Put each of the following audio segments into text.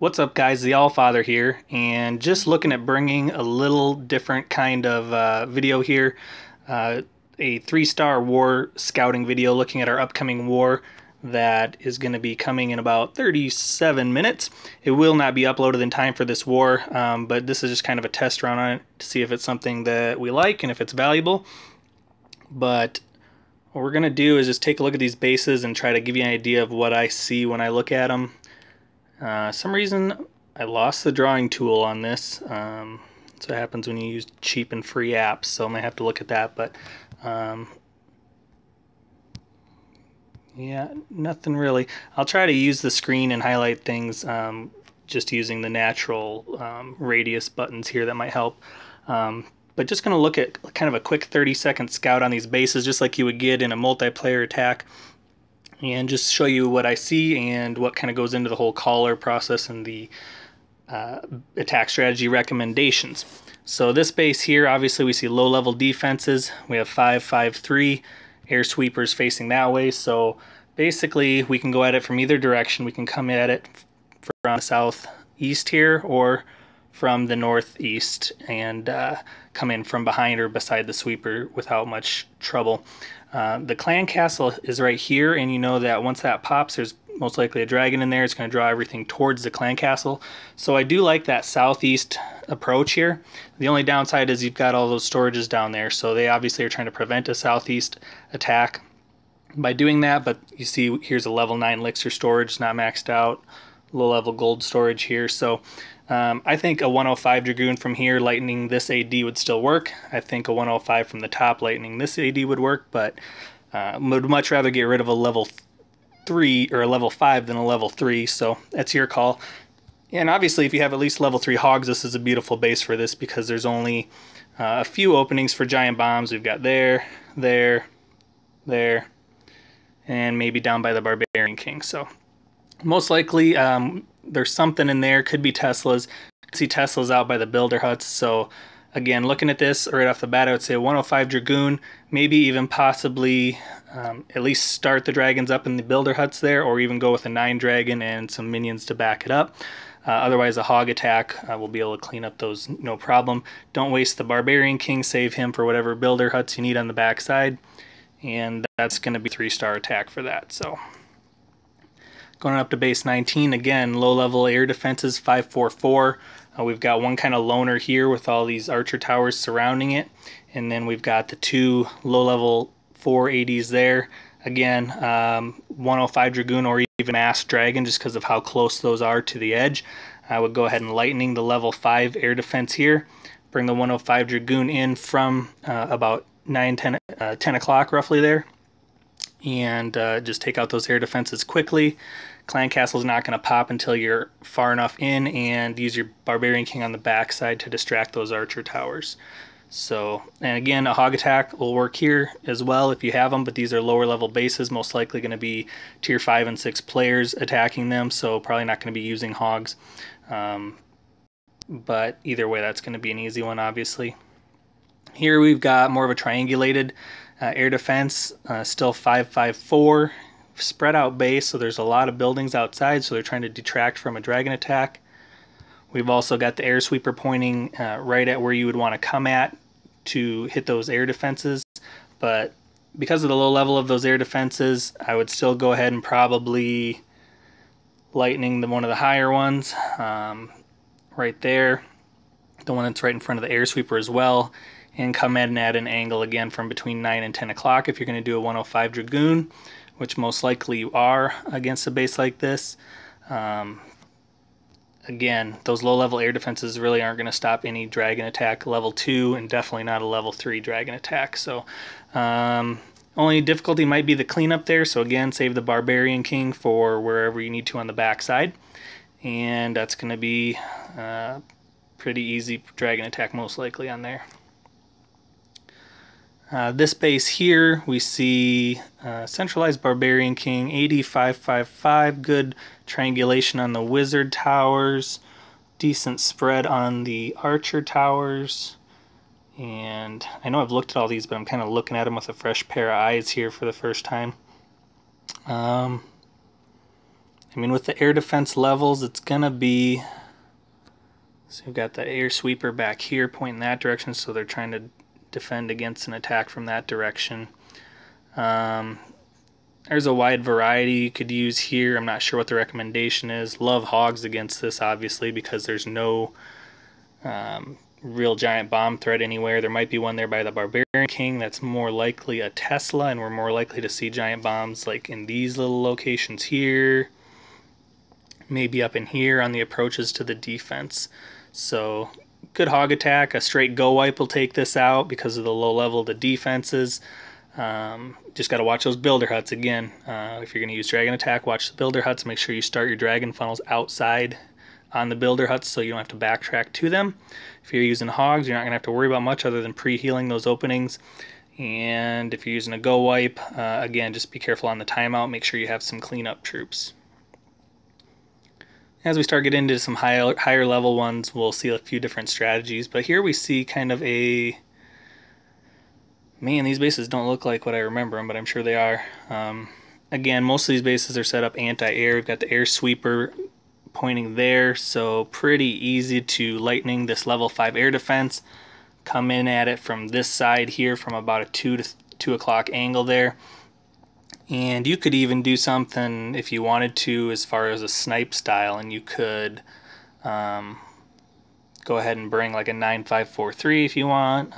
What's up, guys? The Allfather here, and just looking at bringing a little different kind of video here. A 3-star war scouting video looking at our upcoming war that is going to be coming in about 37 minutes. It will not be uploaded in time for this war, but this is just kind of a test run on it to see if it's something that we like and if it's valuable. But what we're going to do is just take a look at these bases and try to give you an idea of what I see when I look at them. Some reason I lost the drawing tool on this. That's what happens when you use cheap and free apps, so I might have to look at that. But yeah, nothing really. I'll try to use the screen and highlight things just using the natural radius buttons here. That might help. But just going to look at kind of a quick 30-second scout on these bases, just like you would get in a multiplayer attack, and just show you what I see and what kind of goes into the whole caller process and the attack strategy recommendations. So this base here, obviously we see low-level defenses. We have 5-5-3 air sweepers facing that way. So basically we can go at it from either direction. We can come at it from the southeast here or from the northeast and come in from behind or beside the sweeper without much trouble. The clan castle is right here, and you know that once that pops, there's most likely a dragon in there. It's going to draw everything towards the clan castle. So I do like that southeast approach here. The only downside is you've got all those storages down there, so they obviously are trying to prevent a southeast attack by doing that. But you see here's a level 9 elixir storage, not maxed out, low level gold storage here. So I think a 105 Dragoon from here lightning this AD would still work. I think a 105 from the top lightning this AD would work, but would much rather get rid of a level 3 or a level 5 than a level 3, so that's your call. And obviously if you have at least level 3 hogs, this is a beautiful base for this because there's only a few openings for giant bombs. We've got there, and maybe down by the Barbarian King. So most likely there's something in there. Could be Teslas. See Teslas out by the builder huts. So again, looking at this right off the bat, I would say 105 Dragoon, maybe even possibly at least start the dragons up in the builder huts there, or even go with a 9 dragon and some minions to back it up. Otherwise a hog attack will be able to clean up those no problem. Don't waste the Barbarian King, save him for whatever builder huts you need on the back side, and that's going to be 3-star attack for that. So going up to base 19, again, low-level air defenses, 5-4-4. We've got one kind of loner here with all these archer towers surrounding it, and then we've got the 2 low-level 480s there. Again, 105 Dragoon or even Masked Dragon, just because of how close those are to the edge. I would go ahead and lightning the level 5 air defense here. Bring the 105 Dragoon in from about 10 o'clock roughly there, and just take out those air defenses quickly. Clan Castle is not going to pop until you're far enough in, and use your Barbarian King on the backside to distract those archer towers. So, and again, a hog attack will work here as well if you have them, but these are lower level bases, most likely going to be tier 5 and 6 players attacking them, so probably not going to be using hogs. But either way, that's going to be an easy one, obviously. Here we've got more of a triangulated air defense, still 5-5-4. Spread out base, so there's a lot of buildings outside, so they're trying to detract from a dragon attack. We've also got the air sweeper pointing right at where you would want to come at to hit those air defenses, but because of the low level of those air defenses, I would still go ahead and probably lightning one of the higher ones right there, the one that's right in front of the air sweeper as well, and come in at an angle again from between 9 and 10 o'clock if you're going to do a 105 Dragoon, which most likely you are against a base like this. Again, those low-level air defenses really aren't going to stop any dragon attack level 2, and definitely not a level 3 dragon attack. So only difficulty might be the cleanup there, so again, save the Barbarian King for wherever you need to on the backside, and that's going to be pretty easy dragon attack most likely on there. This base here, we see centralized Barbarian King, 85-5-5, good triangulation on the wizard towers, decent spread on the archer towers, and I know I've looked at all these, but I'm kind of looking at them with a fresh pair of eyes here for the first time. I mean, with the air defense levels, it's gonna be, so we've got the air sweeper back here pointing that direction, so they're trying to defend against an attack from that direction. There's a wide variety you could use here. I'm not sure what the recommendation is. Love hogs against this, obviously, because there's no real giant bomb threat anywhere. There might be one there by the Barbarian King that's more likely a Tesla, and we're more likely to see giant bombs like in these little locations here, maybe up in here on the approaches to the defense. So good hog attack. A straight go wipe will take this out because of the low level of the defenses. Just got to watch those builder huts again. If you're going to use dragon attack, watch the builder huts. Make sure you start your dragon funnels outside on the builder huts so you don't have to backtrack to them. If you're using hogs, you're not going to have to worry about much other than pre-healing those openings. And if you're using a go wipe, again, just be careful on the timeout. Make sure you have some cleanup troops. As we start getting into some higher level ones, we'll see a few different strategies. But here we see kind of a... Man, these bases don't look like what I remember them, but I'm sure they are. Again, most of these bases are set up anti-air. We've got the air sweeper pointing there, so pretty easy to lightning this level 5 air defense. Come in at it from this side here from about a 2 o'clock angle there. And you could even do something if you wanted to as far as a snipe style, and you could go ahead and bring like a 9-5-4-3 if you want,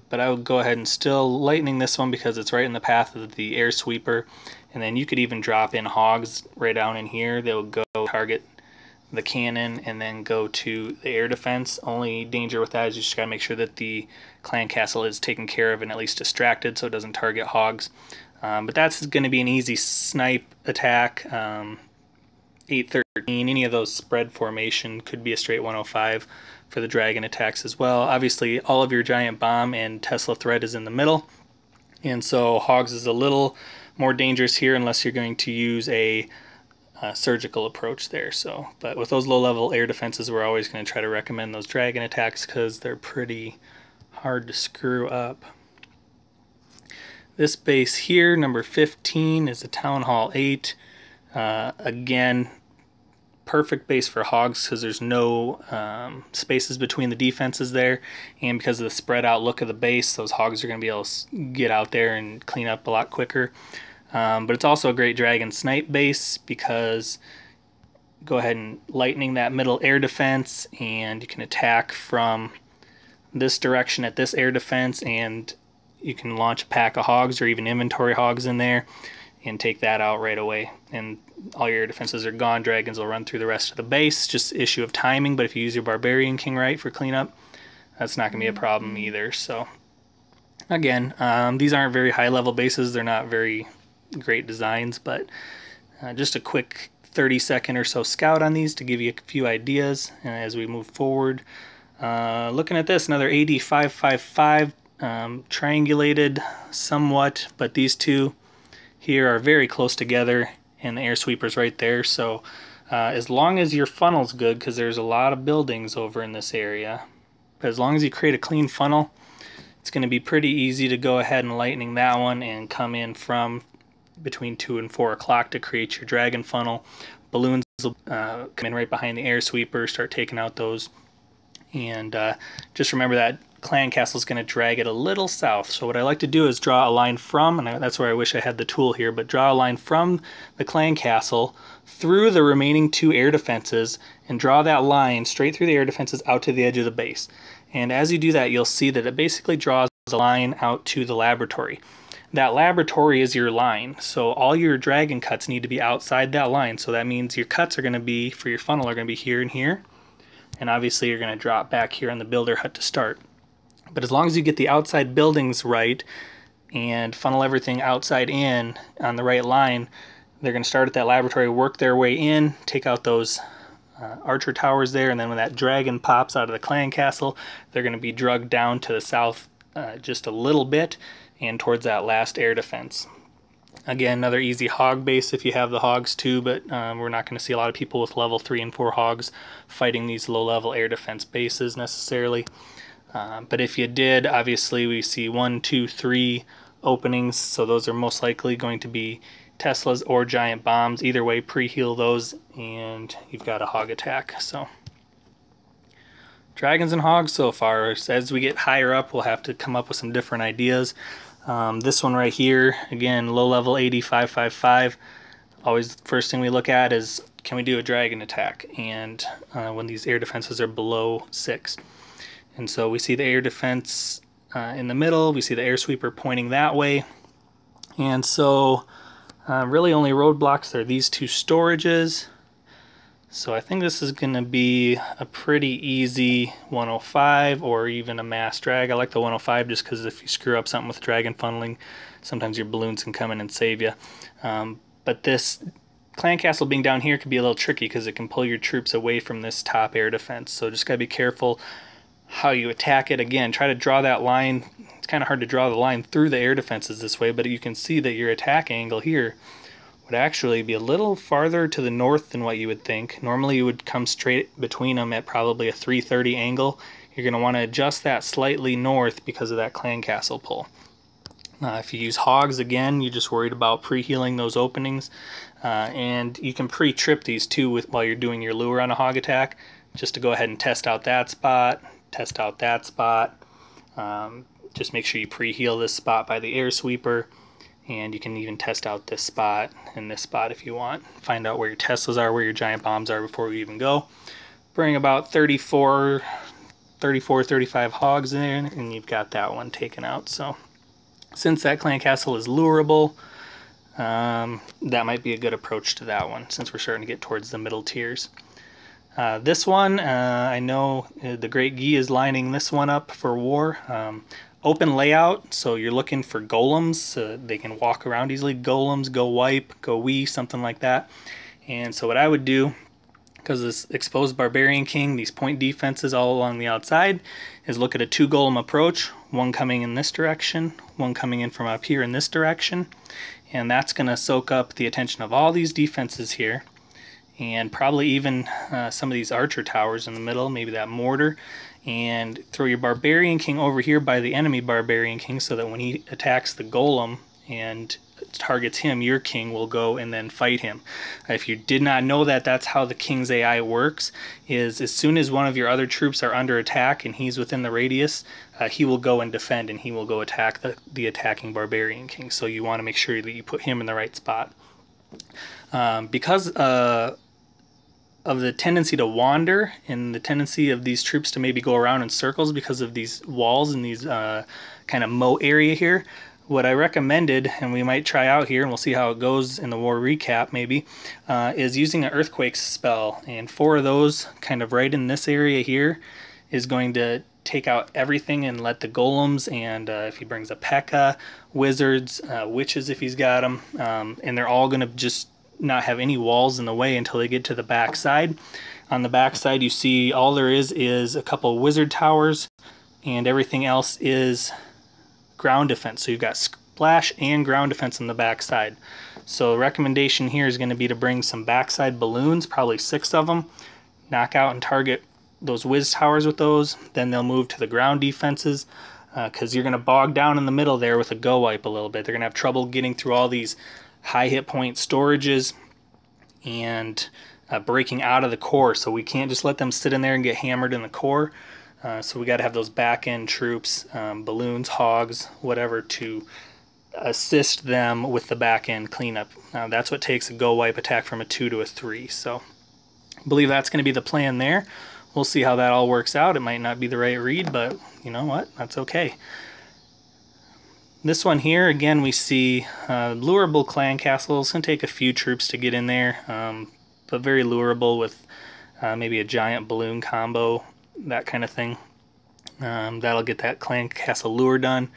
but I would go ahead and still lightning this one because it's right in the path of the air sweeper. And then you could even drop in hogs right down in here. They'll go target the cannon and then go to the air defense. Only danger with that is you just gotta make sure that the clan castle is taken care of and at least distracted so it doesn't target hogs. But that's going to be an easy snipe attack. 8-13, any of those spread formation could be a straight 105 for the dragon attacks as well. Obviously, all of your giant bomb and Tesla threat is in the middle, and so hogs is a little more dangerous here unless you're going to use a surgical approach there. So, but with those low-level air defenses, we're always going to try to recommend those dragon attacks because they're pretty hard to screw up. This base here, number 15, is a Town Hall 8. Again, perfect base for hogs because there's no spaces between the defenses there, and because of the spread out look of the base, those hogs are going to be able to get out there and clean up a lot quicker. But it's also a great dragon snipe base because go ahead and lightning that middle air defense, and you can attack from this direction at this air defense, and you can launch a pack of hogs or even inventory hogs in there and take that out right away. And all your air defenses are gone. Dragons will run through the rest of the base. Just issue of timing, but if you use your Barbarian King right for cleanup, that's not going to be a problem either. So again, these aren't very high level bases. They're not very great designs, but just a quick 30-second or so scout on these to give you a few ideas as we move forward. Looking at this, another AD 555. Triangulated somewhat, but these two here are very close together, and the air sweeper's right there. So as long as your funnel's good, because there's a lot of buildings over in this area, but as long as you create a clean funnel, it's going to be pretty easy to go ahead and lightning that one and come in from between 2 and 4 o'clock to create your dragon funnel. Balloons will come in right behind the air sweeper, start taking out those, and just remember that clan castle is going to drag it a little south. So what I like to do is draw a line from, and that's where I wish I had the tool here, but draw a line from the clan castle through the remaining 2 air defenses and draw that line straight through the air defenses out to the edge of the base. And as you do that, you'll see that it basically draws a line out to the laboratory. That laboratory is your line, so all your dragon cuts need to be outside that line. So that means your cuts are going to be, for your funnel, are going to be here and here, and obviously you're going to drop back here on the builder hut to start. But as long as you get the outside buildings right and funnel everything outside in on the right line, they're going to start at that laboratory, work their way in, take out those archer towers there, and then when that dragon pops out of the clan castle, they're going to be drugged down to the south just a little bit and towards that last air defense. Again, another easy hog base if you have the hogs too, but we're not going to see a lot of people with level 3 and 4 hogs fighting these low-level air defense bases necessarily. But if you did, obviously we see 1, 2, 3 openings, so those are most likely going to be Teslas or giant bombs. Either way, pre-heal those and you've got a hog attack. So dragons and hogs so far. As we get higher up, we'll have to come up with some different ideas. This one right here, again, low level 8555. Always the first thing we look at is, can we do a dragon attack? And when these air defenses are below 6. And so we see the air defense in the middle, we see the air sweeper pointing that way. And so really only roadblocks are these two storages. So I think this is going to be a pretty easy 105 or even a mass drag. I like the 105 just because if you screw up something with dragon funneling, sometimes your balloons can come in and save you. But this clan castle being down here could be a little tricky because it can pull your troops away from this top air defense. So just got to be careful how you attack it. Again, try to draw that line. It's kind of hard to draw the line through the air defenses this way, but you can see that your attack angle here would actually be a little farther to the north than what you would think. Normally you would come straight between them at probably a 330 angle. You're going to want to adjust that slightly north because of that clan castle pull. If you use hogs, again, you're just worried about pre-healing those openings. And you can pre-trip these too while you're doing your lure on a hog attack, just to go ahead and test out that spot, test out that spot. Just make sure you pre-heal this spot by the air sweeper. And you can even test out this spot and this spot if you want. Find out where your Teslas are, where your giant bombs are before we even go. Bring about 34, 35 hogs in there, and you've got that one taken out. So since that clan castle is lurable, that might be a good approach to that one since we're starting to get towards the middle tiers. This one, I know the Great Gi is lining this one up for war. Open layout, so you're looking for golems, so they can walk around easily. Golems, go wipe, go wee, something like that. And so what I would do, because this exposed barbarian king, these point defenses all along the outside, is look at a 2 golem approach, one coming in this direction, one coming in from up here in this direction, and that's going to soak up the attention of all these defenses here, and probably even some of these archer towers in the middle, maybe that mortar, and throw your barbarian king over here by the enemy barbarian king so that when he attacks the golem and targets him, your king will go and then fight him. If you did not know that, that's how the king's AI works, is as soon as one of your other troops are under attack and he's within the radius, he will go and defend and he will go attack the attacking barbarian king. So you want to make sure that you put him in the right spot. Because of the tendency to wander and the tendency of these troops to maybe go around in circles because of these walls and these kind of moat area here, what I recommended, and we might try out here and we'll see how it goes in the war recap maybe, is using an earthquake spell, and 4 of those kind of right in this area here is going to take out everything and let the golems, and if he brings a P.E.K.K.A, wizards, witches if he's got them, and they're all going to just not have any walls in the way until they get to the back side. On the back side you see all there is a couple wizard towers, and everything else is ground defense. So you've got splash and ground defense on the back side. So the recommendation here is going to be to bring some backside balloons, probably 6 of them, knock out and target those whiz towers with those. Then they'll move to the ground defenses because you're going to bog down in the middle there with a go wipe a little bit. They're going to have trouble getting through all these high hit point storages and breaking out of the core, so we can't just let them sit in there and get hammered in the core. So we got to have those back end troops, balloons, hogs, whatever, to assist them with the back end cleanup. That's what takes a go wipe attack from a 2 to a 3. So I believe that's going to be the plan there. We'll see how that all works out. It might not be the right read, but you know what, that's okay. This one here, again, we see lurable clan castles. It's going to take a few troops to get in there, but very lurable with maybe a giant balloon combo, that kind of thing. That'll get that clan castle lure done.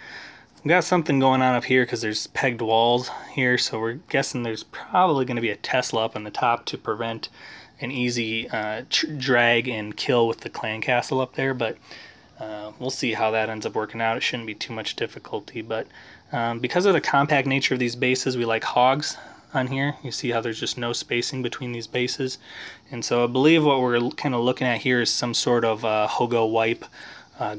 We've got something going on up here because there's pegged walls here, so we're guessing there's probably going to be a Tesla up on the top to prevent an easy drag and kill with the clan castle up there, but we'll see how that ends up working out. It shouldn't be too much difficulty, but because of the compact nature of these bases, we like hogs on here. You see how there's just no spacing between these bases, and so I believe what we're kind of looking at here is some sort of hogo wipe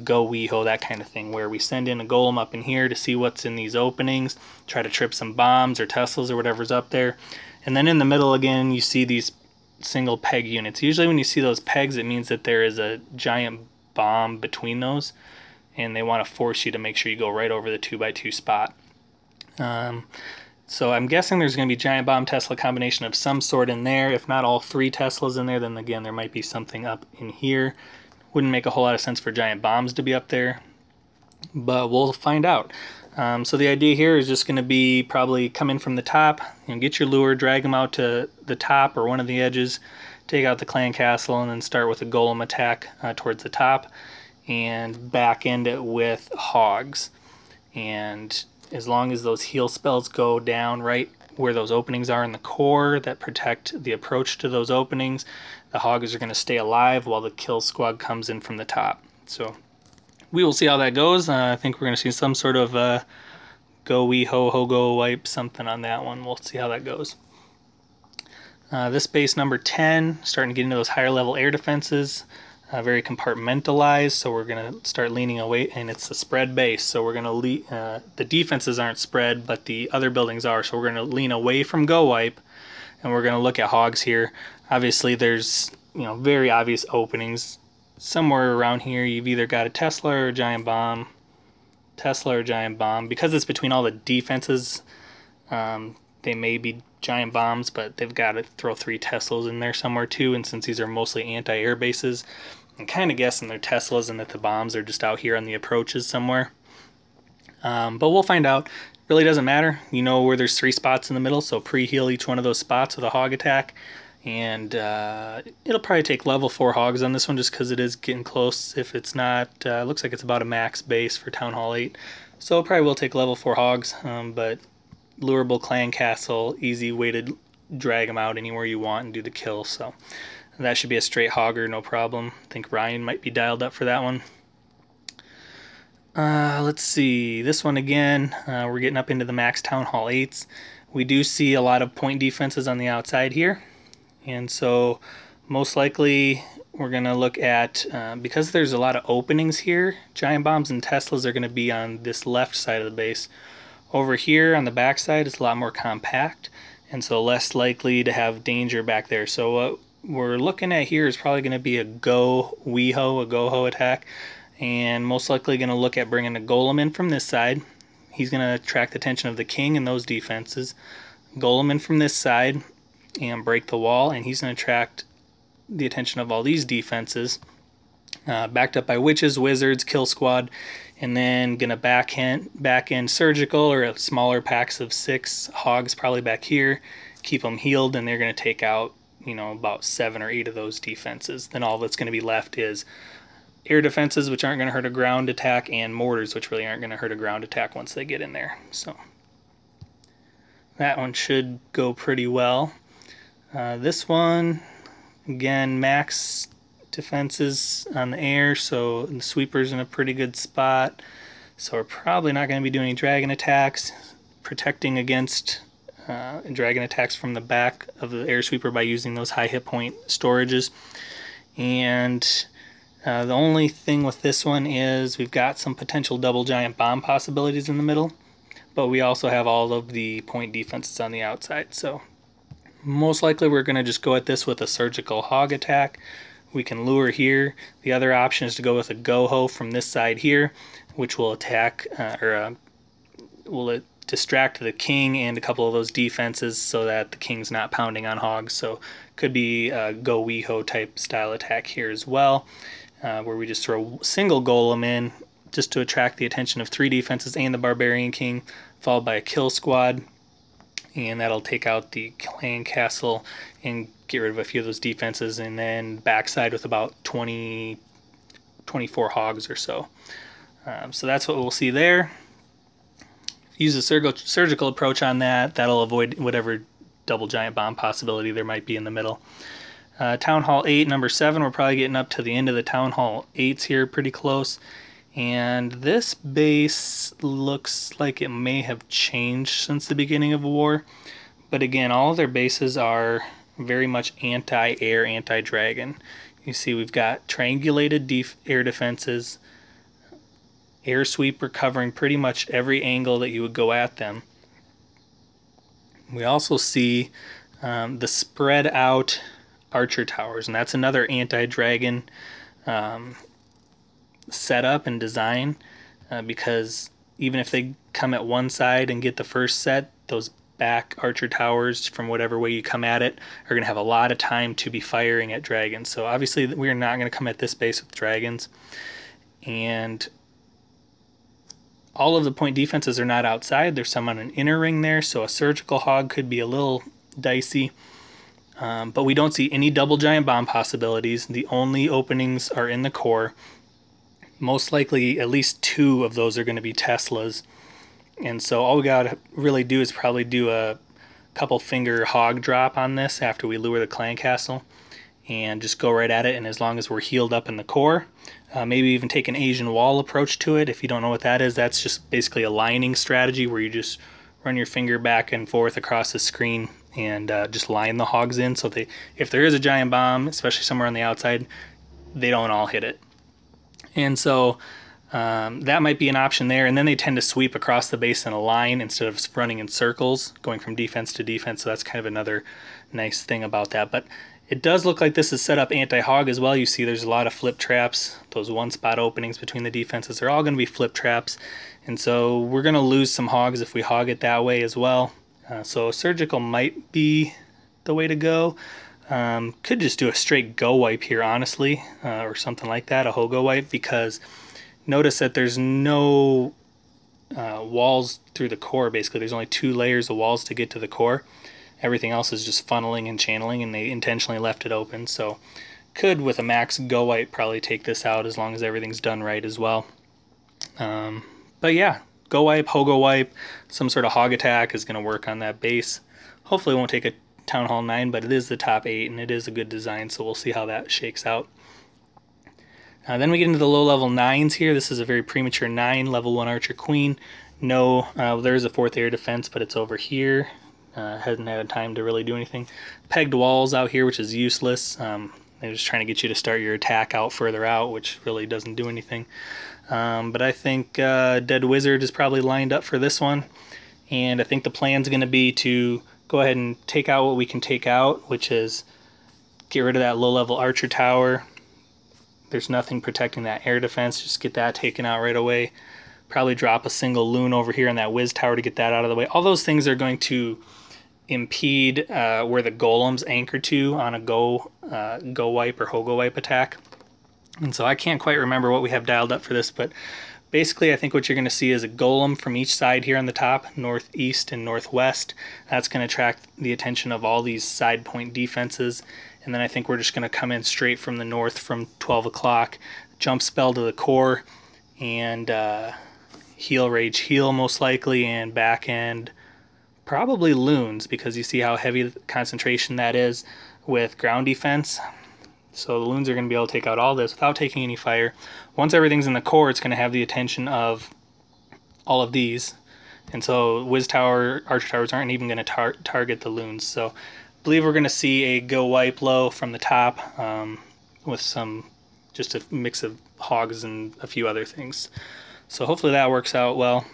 go weho, that kind of thing, where we send in a golem up in here to see what's in these openings, try to trip some bombs or Teslas or whatever's up there. And then in the middle again, you see these single peg units. Usually when you see those pegs, it means that there is a giant bomb between those, and they want to force you to make sure you go right over the 2x2 spot. So I'm guessing there's going to be giant bomb Tesla combination of some sort in there. If not all 3 Teslas in there, then again there might be something up in here. Wouldn't make a whole lot of sense for giant bombs to be up there, but we'll find out. So the idea here is just going to be probably come in from the top, get your lure, drag them out to the top or one of the edges, take out the clan castle, and then start with a golem attack towards the top and back end it with hogs. And as long as those heal spells go down right where those openings are in the core that protect the approach to those openings, the hogs are going to stay alive while the kill squad comes in from the top. So we will see how that goes. I think we're going to see some sort of go wee ho ho go wipe, something on that one. We'll see how that goes. This base number 10, starting to get into those higher level air defenses. Very compartmentalized, so we're going to start leaning away, and it's a spread base, so we're going to the defenses aren't spread, but the other buildings are, so we're going to lean away from go wipe, and we're going to look at hogs here. Obviously there's very obvious openings somewhere around here. You've either got a Tesla or a giant bomb, because it's between all the defenses. They may be giant bombs, but they've got to throw 3 Teslas in there somewhere too, and since these are mostly anti-air bases, I'm kind of guessing they're Teslas and that the bombs are just out here on the approaches somewhere. But we'll find out. Really doesn't matter. You know where there's 3 spots in the middle, so pre-heal each one of those spots with a hog attack. And it'll probably take level 4 hogs on this one just because it is getting close. If it's not, looks like it's about a max base for Town Hall 8. So it probably will take level 4 hogs, but lurable clan castle, easy way to drag them out anywhere you want and do the kill. So that should be a straight hogger, no problem. I think Ryan might be dialed up for that one. Let's see, this one again, we're getting up into the max Town Hall 8s. We do see a lot of point defenses on the outside here, and so most likely we're going to look at, because there's a lot of openings here, giant bombs and Teslas are going to be on this left side of the base. Over here on the back side it's a lot more compact, and so less likely to have danger back there. So what we're looking at here is probably going to be a go weho, a go-ho attack, and most likely going to look at bringing a golem in from this side. He's going to attract the attention of the king and those defenses. Golem in from this side and break the wall, and he's going to attract the attention of all these defenses. Backed up by witches, wizards, kill squad, and then going to back end surgical or smaller packs of 6 hogs probably back here. Keep them healed, and they're going to take out about 7 or 8 of those defenses. Then all that's going to be left is air defenses, which aren't going to hurt a ground attack, and mortars, which really aren't going to hurt a ground attack once they get in there. So that one should go pretty well. This one, again, max defenses on the air, so the sweeper's in a pretty good spot. So we're probably not going to be doing any dragon attacks, protecting against dragon attacks from the back of the air sweeper by using those high hit point storages. And the only thing with this one is we've got some potential double giant bomb possibilities in the middle, but we also have all of the point defenses on the outside. So most likely we're going to just go at this with a surgical hog attack. We can lure here. The other option is to go with a go-ho from this side here, which will attack will distract the king and a couple of those defenses so that the king's not pounding on hogs. So could be a go-weho type style attack here as well, where we just throw a single golem in just to attract the attention of 3 defenses and the barbarian king, followed by a kill squad, and that'll take out the clan castle and get rid of a few of those defenses, and then backside with about 24 hogs or so. So that's what we'll see there. Use a surgical approach on that. That'll avoid whatever double giant bomb possibility there might be in the middle. Town Hall 8, number 7, we're probably getting up to the end of the Town Hall 8s here, pretty close. And this base looks like it may have changed since the beginning of the war. But again, all of their bases are very much anti-air, anti-dragon. You see we've got triangulated air defenses, air sweeper covering pretty much every angle that you would go at them. We also see the spread out archer towers, and that's another anti-dragon setup and design, because even if they come at one side and get the first set, those back archer towers from whatever way you come at it are going to have a lot of time to be firing at dragons. So obviously we're not going to come at this base with dragons, and all of the point defenses are not outside. There's some on an inner ring there, so a surgical hog could be a little dicey. But we don't see any double giant bomb possibilities. The only openings are in the core. Most likely at least 2 of those are going to be Teslas. And so all we got to really do is probably do a couple finger hog drop on this after we lure the clan castle, and just go right at it. And as long as we're healed up in the core, maybe even take an Asian wall approach to it. If you don't know what that is, that's just basically a lining strategy where you just run your finger back and forth across the screen and just line the hogs in, so if there is a giant bomb, especially somewhere on the outside, they don't all hit it. And so that might be an option there. And then they tend to sweep across the base in a line instead of running in circles, going from defense to defense. So that's kind of another nice thing about that. But it does look like this is set up anti-hog as well. You see there's a lot of flip traps. Those one spot openings between the defenses are all going to be flip traps. And so we're going to lose some hogs if we hog it that way as well. So surgical might be the way to go. Could just do a straight go wipe here, honestly, or something like that, a hogo wipe, because notice that there's no walls through the core. Basically, there's only 2 layers of walls to get to the core. Everything else is just funneling and channeling, and they intentionally left it open. So could, with a max go wipe, probably take this out as long as everything's done right as well. But yeah, go wipe, hogo wipe, some sort of hog attack is going to work on that base. Hopefully it won't take a Town Hall 9, but it is the top 8, and it is a good design, so we'll see how that shakes out. Then we get into the low level 9s here. This is a very premature 9, level 1 Archer Queen. No, there is a 4th air defense, but it's over here. Hasn't had time to really do anything. Pegged walls out here, which is useless. They're just trying to get you to start your attack out further out, which really doesn't do anything. But I think Dead Wizard is probably lined up for this one. And I think the plan's going to be to go ahead and take out what we can take out, which is get rid of that low-level archer tower. There's nothing protecting that air defense. Just get that taken out right away. Probably drop a single loon over here on that whiz tower to get that out of the way. All those things are going to impede where the golems anchor to on a go wipe or hogo wipe attack. And so I can't quite remember what we have dialed up for this, but basically I think what you're going to see is a golem from each side here on the top, northeast and northwest. That's going to attract the attention of all these side point defenses. And then I think we're just going to come in straight from the north from 12 o'clock, jump spell to the core, and heal rage heal most likely, and back end probably loons, because you see how heavy the concentration that is with ground defense. So the loons are going to be able to take out all this without taking any fire. Once everything's in the core, it's going to have the attention of all of these. And so whiz tower, archer towers aren't even going to target the loons. So I believe we're going to see a go wipe low from the top with just a mix of hogs and a few other things. So hopefully that works out well.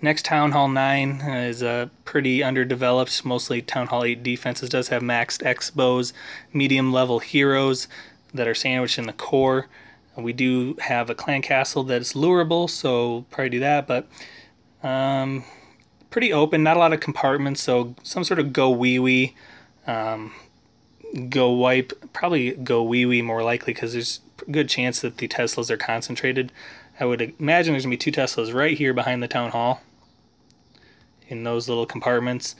Next, Town Hall 9 is pretty underdeveloped. Mostly Town Hall 8 defenses. Does have maxed X-bows, medium level heroes that are sandwiched in the core. We do have a clan castle that is lurable, so we'll probably do that, but pretty open, not a lot of compartments, so some sort of go wee-wee, go wipe, probably go wee-wee more likely, because there's a good chance that the Teslas are concentrated. I would imagine there's going to be 2 Teslas right here behind the Town Hall in those little compartments,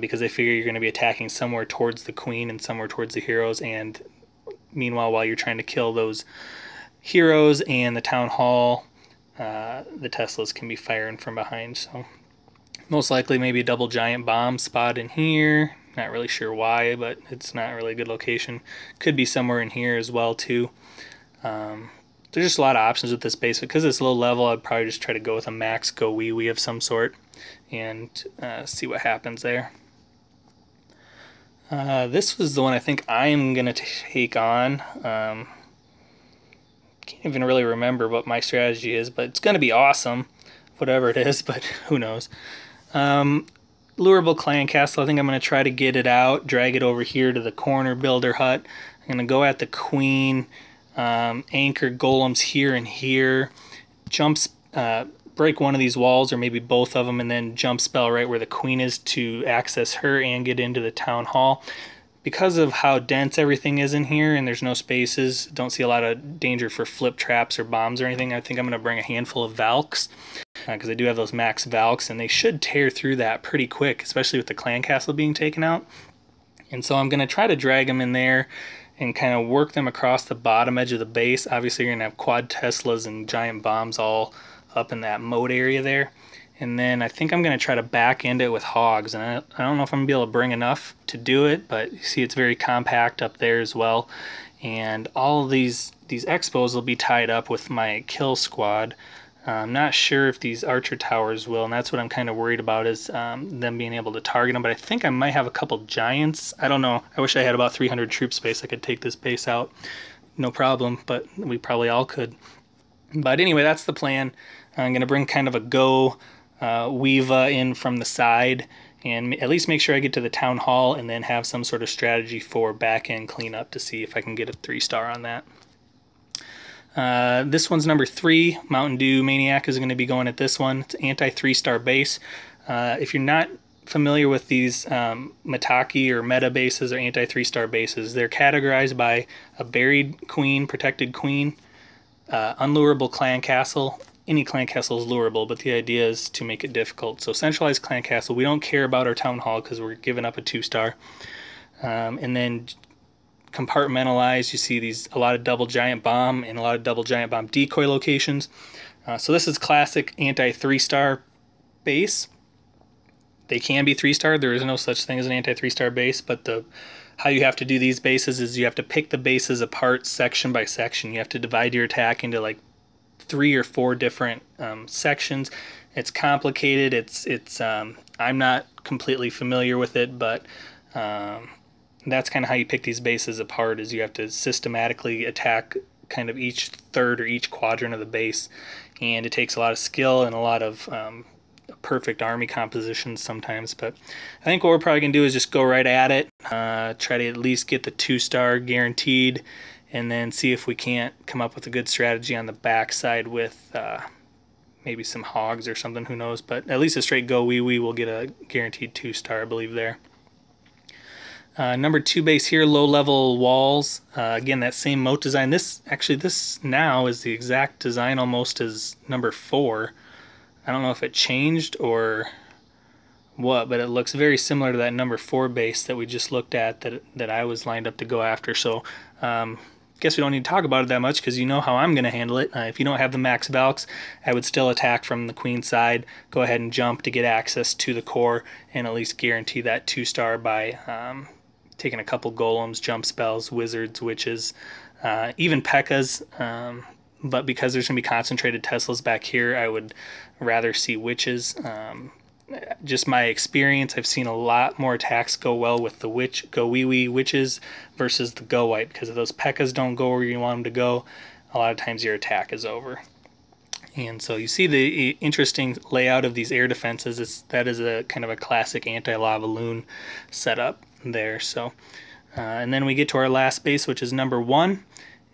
because they figure you're going to be attacking somewhere towards the Queen and somewhere towards the heroes, and meanwhile, while you're trying to kill those heroes and the Town Hall, the Teslas can be firing from behind. So most likely maybe a double giant bomb spot in here. Not really sure why, but it's not really a good location. Could be somewhere in here as well too. There's just a lot of options with this base. Because it's low level, I'd probably just try to go with a max go wee wee of some sort and see what happens there. This was the one I think I'm going to take on. can't even really remember what my strategy is, but it's going to be awesome, whatever it is, but who knows. Lurable clan castle, I think I'm going to try to get it out, drag it over here to the corner builder hut. I'm going to go at the queen, anchor golems here and here, break one of these walls or maybe both of them, and then jump spell right where the queen is to access her and get into the town hall. Because of how dense everything is in here and there's no spaces, don't see a lot of danger for flip traps or bombs or anything. I think I'm going to bring a handful of Valks, because I do have those max Valks, and they should tear through that pretty quick, especially with the clan castle being taken out. And so I'm going to try to drag them in there and kind of work them across the bottom edge of the base. Obviously you're going to have quad Teslas and giant bombs all up in that moat area there. And then I think I'm going to try to back end it with hogs. And I don't know if I'm going to be able to bring enough to do it, but you see it's very compact up there as well. And all of these expos will be tied up with my kill squad. I'm not sure if these archer towers will, and that's what I'm kind of worried about, is them being able to target them. But I think I might have a couple giants. I don't know. I wish I had about 300 troop space. I could take this base out, no problem, but we probably all could. But anyway, that's the plan. I'm going to bring kind of a Weeva in from the side and at least make sure I get to the town hall, and then have some sort of strategy for back end cleanup to see if I can get a 3-star on that. This one's number 3. Mountain Dew Maniac is going to be going at this one. It's anti 3-star base. If you're not familiar with these Mataki or meta bases or anti 3-star bases, they're categorized by a buried queen, protected queen, unlurable clan castle. Any clan castle is lurable, but the idea is to make it difficult. So centralized clan castle, we don't care about our town hall because we're giving up a 2-star. And then compartmentalized, you see a lot of double giant bomb and a lot of double giant bomb decoy locations. So this is classic anti 3-star base. They can be 3-star. There is no such thing as an anti 3-star base, but how you have to do these bases is you have to pick the bases apart section by section. You have to divide your attack into like 3 or 4 different sections. It's complicated. It's I'm not completely familiar with it, but that's kind of how you pick these bases apart, is you have to systematically attack kind of each third or each quadrant of the base, and it takes a lot of skill and a lot of perfect army compositions sometimes. But I think what we're probably gonna do is just go right at it, try to at least get the 2-star guaranteed, and then see if we can't come up with a good strategy on the backside with maybe some hogs or something, who knows. But at least a straight go wee will get a guaranteed 2-star, I believe, there. Number 2 base here, low level walls. Again, that same moat design. This now is the exact design almost as number 4. I don't know if it changed or what, but it looks very similar to that number 4 base that we just looked at that I was lined up to go after. So guess we don't need to talk about it that much, because you know how I'm going to handle it. If you don't have the max Valks, I would still attack from the queen side, go ahead and jump to get access to the core, and at least guarantee that 2-star by taking a couple golems, jump spells, wizards, witches, even P.E.K.K.A.s. But because there's going to be concentrated Teslas back here, I would rather see witches. Just my experience, I've seen a lot more attacks go well with the go wee witches versus the go wipe, because if those P.E.K.K.A.s don't go where you want them to go, a lot of times your attack is over. And so you see the interesting layout of these air defenses. That is a kind of a classic anti-lava loon setup there. So and then we get to our last base, which is number 1,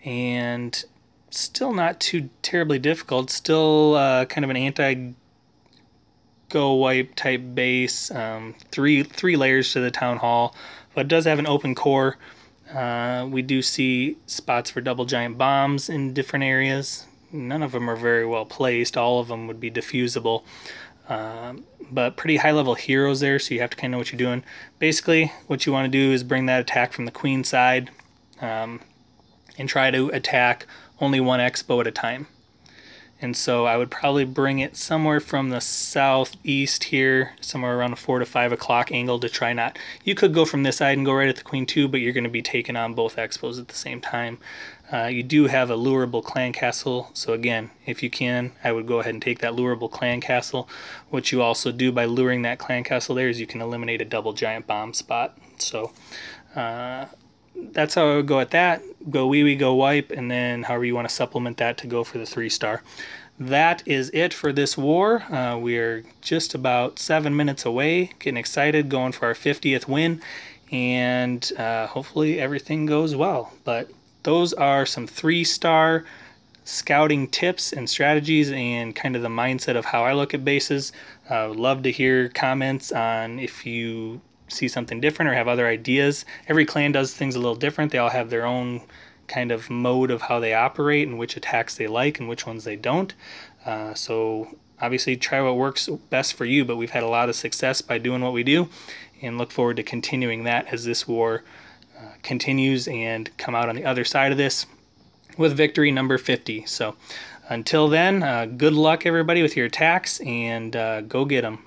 and still not too terribly difficult. Still kind of an anti go wipe type base. Three layers to the town hall, but it does have an open core. We do see spots for double giant bombs in different areas. None of them are very well placed. All of them would be diffusable. But pretty high level heroes there, so you have to kind of know what you're doing. Basically, what you want to do is bring that attack from the queen side and try to attack only one expo at a time. And so I would probably bring it somewhere from the southeast here, somewhere around a 4 to 5 o'clock angle to try not... You could go from this side and go right at the queen too, but you're going to be taking on both expos at the same time. You do have a lurable clan castle, so again, if you can, I would go ahead and take that lurable clan castle. What you also do by luring that clan castle there is you can eliminate a double giant bomb spot. So that's how I would go at that. Go wee wee, go wipe, and then however you want to supplement that to go for the 3-star. That is it for this war. We're just about 7 minutes away, getting excited, going for our 50th win, and hopefully everything goes well. But those are some 3-star scouting tips and strategies and kind of the mindset of how I look at bases. Would love to hear comments on if you see something different or have other ideas. Every clan does things a little different. They all have their own kind of mode of how they operate and which attacks they like and which ones they don't. So obviously try what works best for you, but we've had a lot of success by doing what we do and look forward to continuing that as this war continues and come out on the other side of this with victory number 50. So until then, good luck everybody with your attacks, and go get them.